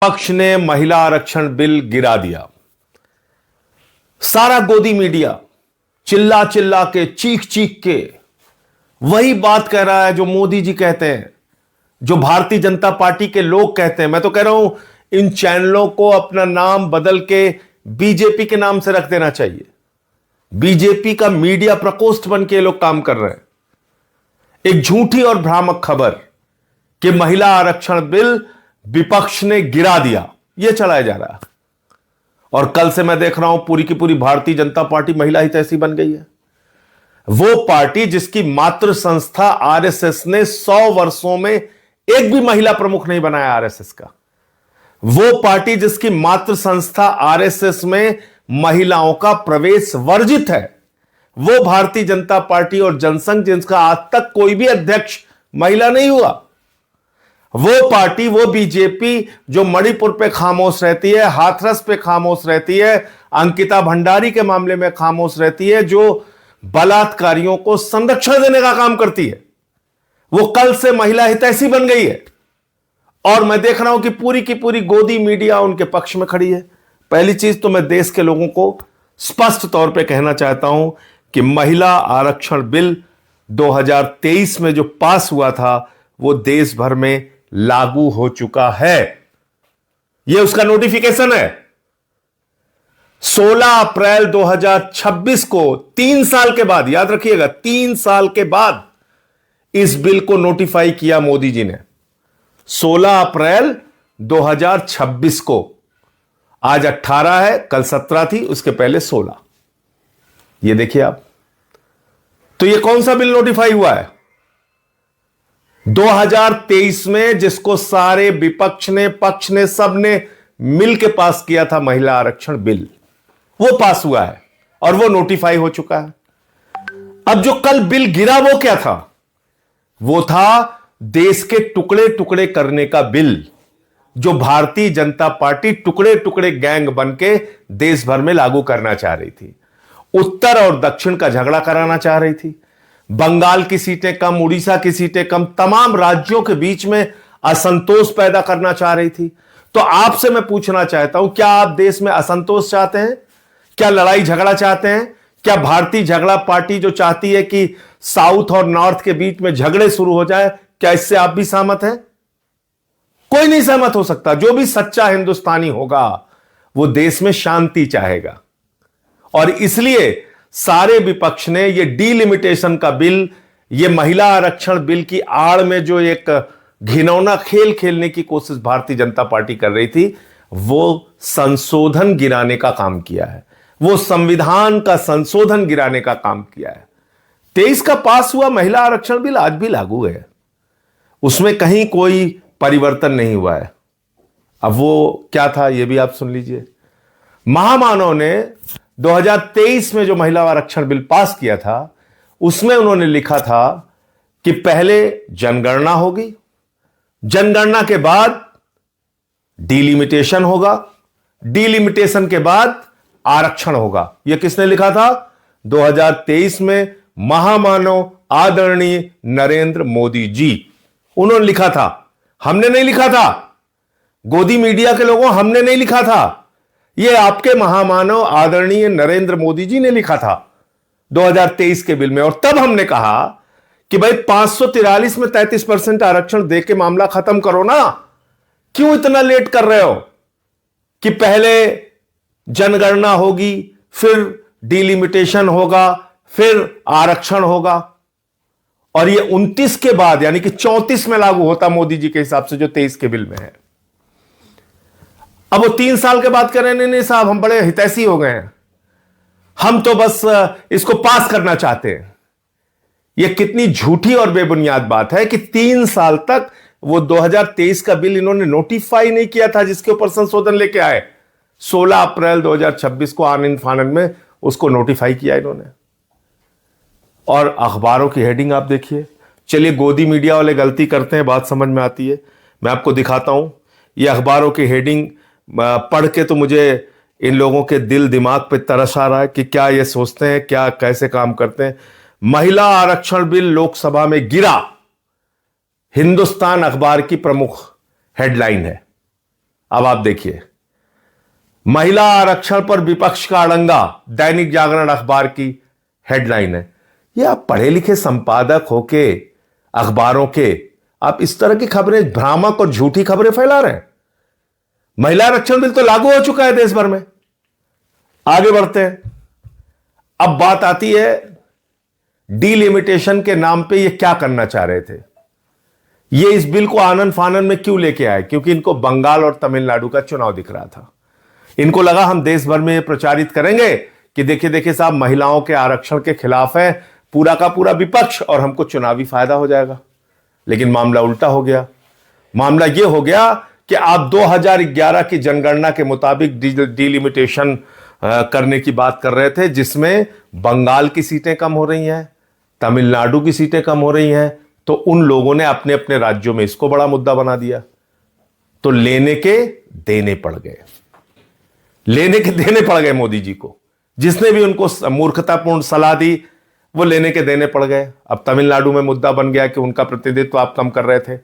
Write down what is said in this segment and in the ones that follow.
पक्ष ने महिला आरक्षण बिल गिरा दिया। सारा गोदी मीडिया चिल्ला चिल्ला के, चीख चीख के वही बात कह रहा है जो मोदी जी कहते हैं, जो भारतीय जनता पार्टी के लोग कहते हैं। मैं तो कह रहा हूं इन चैनलों को अपना नाम बदल के बीजेपी के नाम से रख देना चाहिए। बीजेपी का मीडिया प्रकोष्ठ बन के लोग काम कर रहे हैं। एक झूठी और भ्रामक खबर कि महिला आरक्षण बिल विपक्ष ने गिरा दिया, यह चलाया जा रहा है। और कल से मैं देख रहा हूं पूरी की पूरी भारतीय जनता पार्टी महिला हितैषी बन गई है। वो पार्टी जिसकी मातृ संस्था आरएसएस ने 100 वर्षों में एक भी महिला प्रमुख नहीं बनाया आरएसएस का। वो पार्टी जिसकी मातृ संस्था आरएसएस में महिलाओं का प्रवेश वर्जित है। वो भारतीय जनता पार्टी और जनसंघ जिसका आज तक कोई भी अध्यक्ष महिला नहीं हुआ। वो पार्टी, वो बीजेपी जो मणिपुर पे खामोश रहती है, हाथरस पे खामोश रहती है, अंकिता भंडारी के मामले में खामोश रहती है, जो बलात्कारियों को संरक्षण देने का काम करती है, वो कल से महिला हितैषी बन गई है। और मैं देख रहा हूं कि पूरी की पूरी गोदी मीडिया उनके पक्ष में खड़ी है। पहली चीज तो मैं देश के लोगों को स्पष्ट तौर पे कहना चाहता हूं कि महिला आरक्षण बिल 2023 में जो पास हुआ था वो देश भर में लागू हो चुका है। यह उसका नोटिफिकेशन है। 16 अप्रैल 2026 को 3 साल के बाद, याद रखिएगा 3 साल के बाद इस बिल को नोटिफाई किया मोदी जी ने। 16 अप्रैल 2026 को, आज 18 है, कल 17 थी, उसके पहले 16। ये देखिए आप, तो ये कौन सा बिल नोटिफाई हुआ है? 2023 में जिसको सारे विपक्ष ने, पक्ष ने, सब ने मिलकर पास किया था, महिला आरक्षण बिल, वो पास हुआ है और वो नोटिफाई हो चुका है। अब जो कल बिल गिरा वो क्या था? वो था देश के टुकड़े टुकड़े करने का बिल, जो भारतीय जनता पार्टी टुकड़े टुकड़े गैंग बन के देश भर में लागू करना चाह रही थी। उत्तर और दक्षिण का झगड़ा कराना चाह रही थी। बंगाल की सीटें कम, उड़ीसा की सीटें कम, तमाम राज्यों के बीच में असंतोष पैदा करना चाह रही थी। तो आपसे मैं पूछना चाहता हूं, क्या आप देश में असंतोष चाहते हैं? क्या लड़ाई झगड़ा चाहते हैं? क्या भारतीय झगड़ा पार्टी जो चाहती है कि साउथ और नॉर्थ के बीच में झगड़े शुरू हो जाए, क्या इससे आप भी सहमत हैं? कोई नहीं सहमत हो सकता। जो भी सच्चा हिंदुस्तानी होगा वो देश में शांति चाहेगा। और इसलिए सारे विपक्ष ने ये डीलिमिटेशन का बिल, ये महिला आरक्षण बिल की आड़ में जो एक घिनौना खेल खेलने की कोशिश भारतीय जनता पार्टी कर रही थी, वो संशोधन गिराने का काम किया है। वो संविधान का संशोधन गिराने का काम किया है। 23 का पास हुआ महिला आरक्षण बिल आज भी लागू है, उसमें कहीं कोई परिवर्तन नहीं हुआ है। अब वो क्या था ये भी आप सुन लीजिए। महामानव ने 2023 में जो महिला आरक्षण बिल पास किया था, उसमें उन्होंने लिखा था कि पहले जनगणना होगी, जनगणना के बाद डीलिमिटेशन होगा, डीलिमिटेशन के बाद आरक्षण होगा। यह किसने लिखा था? 2023 में महामानव आदरणीय नरेंद्र मोदी जी, उन्होंने लिखा था। हमने नहीं लिखा था, गोदी मीडिया के लोगों, हमने नहीं लिखा था। यह आपके महामानव आदरणीय नरेंद्र मोदी जी ने लिखा था 2023 के बिल में। और तब हमने कहा कि भाई 543 में 33% आरक्षण दे के मामला खत्म करो ना। क्यों इतना लेट कर रहे हो कि पहले जनगणना होगी, फिर डीलिमिटेशन होगा, फिर आरक्षण होगा, और ये 29 के बाद यानी कि 34 में लागू होता मोदी जी के हिसाब से, जो 23 के बिल में है। अब वो 3 साल के बाद कह रहे हैं नहीं साहब, हम बड़े हितैषी हो गए हैं, हम तो बस इसको पास करना चाहते हैं। यह कितनी झूठी और बेबुनियाद बात है कि 3 साल तक वो 2023 का बिल इन्होंने नोटिफाई नहीं किया था, जिसके ऊपर संशोधन लेके आए। 16 अप्रैल 2026 को आनंद फानंद में उसको नोटिफाई किया इन्होंने। और अखबारों की हेडिंग आप देखिए। चलिए, गोदी मीडिया वाले गलती करते हैं, बात समझ में आती है, मैं आपको दिखाता हूं। ये अखबारों की हेडिंग पढ़ के तो मुझे इन लोगों के दिल दिमाग पे तरस आ रहा है कि क्या ये सोचते हैं, क्या कैसे काम करते हैं। महिला आरक्षण बिल लोकसभा में गिरा, हिंदुस्तान अखबार की प्रमुख हेडलाइन है। अब आप देखिए, महिला आरक्षण पर विपक्ष का अड़ंगा, दैनिक जागरण अखबार की हेडलाइन है। ये आप पढ़े लिखे संपादक होके अखबारों के, आप इस तरह की खबरें, भ्रामक और झूठी खबरें फैला रहे हैं। महिला आरक्षण बिल तो लागू हो चुका है देश भर में। आगे बढ़ते हैं। अब बात आती है डीलिमिटेशन के नाम पे ये क्या करना चाह रहे थे। ये इस बिल को आनन फानन में क्यों लेके आए? क्योंकि इनको बंगाल और तमिलनाडु का चुनाव दिख रहा था। इनको लगा हम देश भर में ये प्रचारित करेंगे कि देखिए देखिए साहब, महिलाओं के आरक्षण के खिलाफ है पूरा का पूरा विपक्ष और हमको चुनावी फायदा हो जाएगा। लेकिन मामला उल्टा हो गया। मामला यह हो गया कि आप 2011 की जनगणना के मुताबिक डीलिमिटेशन करने की बात कर रहे थे, जिसमें बंगाल की सीटें कम हो रही हैं, तमिलनाडु की सीटें कम हो रही हैं, तो उन लोगों ने अपने अपने राज्यों में इसको बड़ा मुद्दा बना दिया। तो लेने के देने पड़ गए, लेने के देने पड़ गए मोदी जी को। जिसने भी उनको मूर्खतापूर्ण सलाह दी वो लेने के देने पड़ गए। अब तमिलनाडु में मुद्दा बन गया कि उनका प्रतिनिधित्व आप कम कर रहे थे,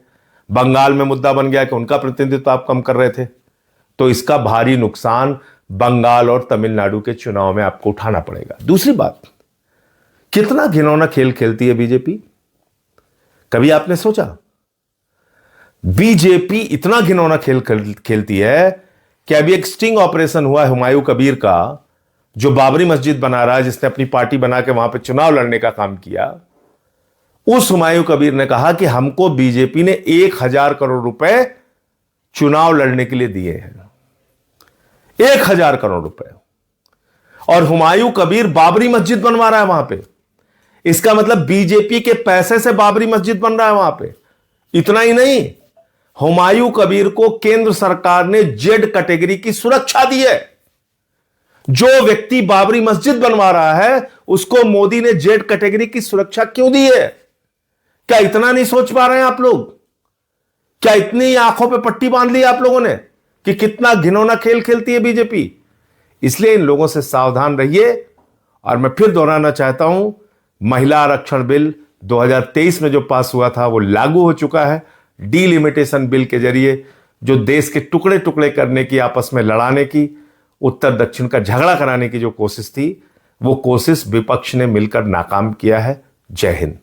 बंगाल में मुद्दा बन गया कि उनका प्रतिनिधित्व आप कम कर रहे थे। तो इसका भारी नुकसान बंगाल और तमिलनाडु के चुनाव में आपको उठाना पड़ेगा। दूसरी बात, कितना घिनौना खेल खेलती है बीजेपी। कभी आपने सोचा बीजेपी इतना घिनौना खेल खेलती है कि अभी एक स्टिंग ऑपरेशन हुआ है हुमायूं कबीर का, जो बाबरी मस्जिद बना रहा है, जिसने अपनी पार्टी बना के वहां पे चुनाव लड़ने का काम किया। उस हुमायूं कबीर ने कहा कि हमको बीजेपी ने 1000 करोड़ रुपए चुनाव लड़ने के लिए दिए हैं, 1000 करोड़ रुपए। और हुमायूं कबीर बाबरी मस्जिद बनवा रहा है वहां पे। इसका मतलब बीजेपी के पैसे से बाबरी मस्जिद बन रहा है वहां पे। इतना ही नहीं, हुमायूं कबीर को केंद्र सरकार ने जेड कैटेगरी की सुरक्षा दी है। जो व्यक्ति बाबरी मस्जिद बनवा रहा है उसको मोदी ने जेड कैटेगरी की सुरक्षा क्यों दी है? क्या इतना नहीं सोच पा रहे हैं आप लोग? क्या इतनी आंखों पे पट्टी बांध ली आप लोगों ने कि कितना घिनौना खेल खेलती है बीजेपी? इसलिए इन लोगों से सावधान रहिए। और मैं फिर दोहराना चाहता हूं, महिला आरक्षण बिल 2023 में जो पास हुआ था वो लागू हो चुका है। डीलिमिटेशन बिल के जरिए जो देश के टुकड़े टुकड़े करने की, आपस में लड़ाने की, उत्तर दक्षिण का झगड़ा कराने की जो कोशिश थी, वो कोशिश विपक्ष ने मिलकर नाकाम किया है। जय हिंद।